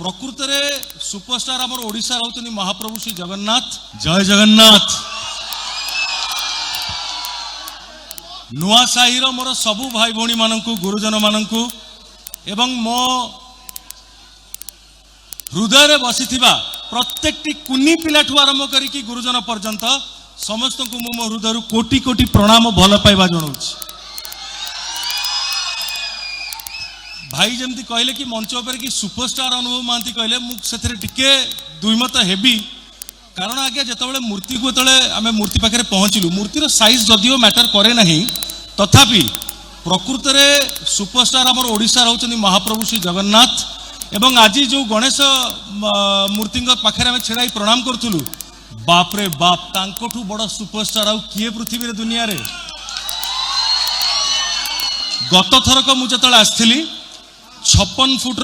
प्रकृत में सुपरस्टार आम ओडिशा रहउछन्ति महाप्रभु श्री जगन्नाथ। जय जगन्नाथ। नुआसाही मोर सबु भाई भौणी मानकु गुरुजन मानकु एवं मो हृदय रे बसिथिबा प्रत्येकटी कुनी पिलाठू आरंभ करिकी गुरुजन पर्यंत समस्त को मो हृदय कोटि कोटि प्रणाम भल पाइबा जनाऊछि। भाई जमती कहले कि मंच पर कि सुपरस्टार अनुभव महांती कहले मुझे टिके दुईमत हेबी कारण आगे जिते मूर्ति को जो आम मूर्ति पाखे पहुँचलु मूर्तिर साइज जदिओ मैटर करे ना तथापि प्रकृत में सुपरस्टार आम ओडिशा रहउछन्ति महाप्रभु श्री जगन्नाथ एवं आज जो गणेश मूर्ति पाखे आम छेड़ाई प्रणाम करूँ बाप रे बाप तांकोठू बड़ सुपरस्टार आउ किए पृथ्वी रे दुनिया रे। गत थरक मुझे जो आसली 56 फुट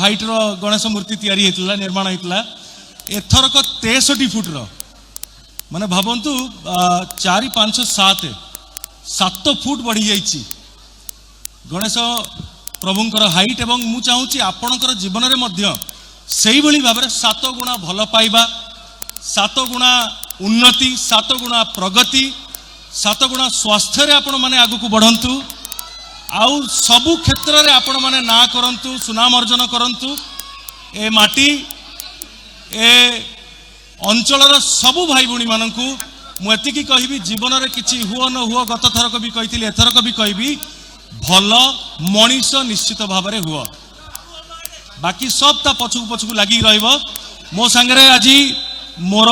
हाइट रो गणेश मूर्ति तैयारी हेतला निर्माण हेतला एथरक 63 फुट रो माने भावंतु 4 5 7 फुट बढ़ी जाइछि गणेश प्रभुंकर हाइट एवं मु चाहूची आपणकर जीवन रे मध्य सेही भली भाबरे 7 गुणा भल पाइबा 7 गुणा उन्नति 7 गुणा प्रगति 7 गुणा स्वास्थ्य रे आपण माने आगु को बढ़ंतु आउ सबु क्षेत्र रे आपण माने ना करंतु सुनाम अर्जन करंतु ए माटी ए अंचलर सबु भाई भौणी मानकु मु एतिकी कहबी जीवन रे किछि हुओ न हुओ गत थरक भी कहिथिली एथरक भी कहबी भल मनीष निश्चित भाव रे हुओ बाकी सब ता पछुक पछुक लागी रहइबो। मो संगे आज मोर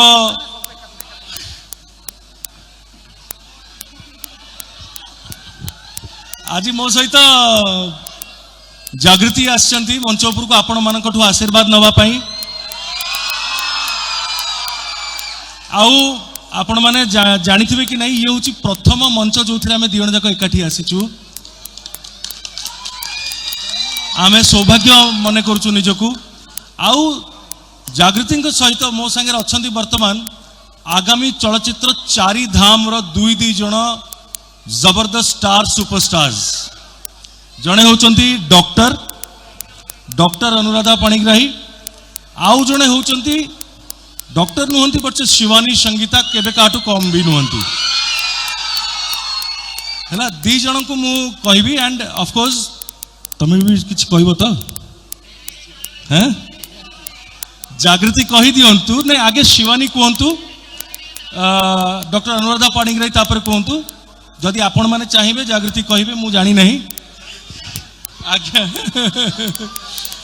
आज मो सहित जागृति आसचंती मंच उपर को आपण मानकठू आशीर्वाद नवा पाई आउ आपण माने जानिथिबे कि नहीं ये होची प्रथम मंच जो थिरे आमे दियण जाक एकाठी आसीचु आमे सौभाग्य मने करचु निजकू आउ जागृति सहित मो संगे अछंती वर्तमान आगामी चलचित्र 4 धाम रो 2 जण जबरदस्त स्टार सुपरस्टार्स जड़े होचंती डॉक्टर अनुराधा पाणिग्राही आउ जड़े होचंती डॉक्टर नुहंती बट शिवानी संगीता केबे काटू कम भी नुहंती हैला 2 जण को मु कहबी एंड ऑफ कोर्स तमे भी किछ कहबो तो हैं जागृति कहि दियंतु नै आगे शिवानी कहंतु डॉक्टर अनुराधा पाणिग्राही तापर कहंतु जदि आपण माने चाहिए जागृति कहिबे मु जानी नहीं आज्ञा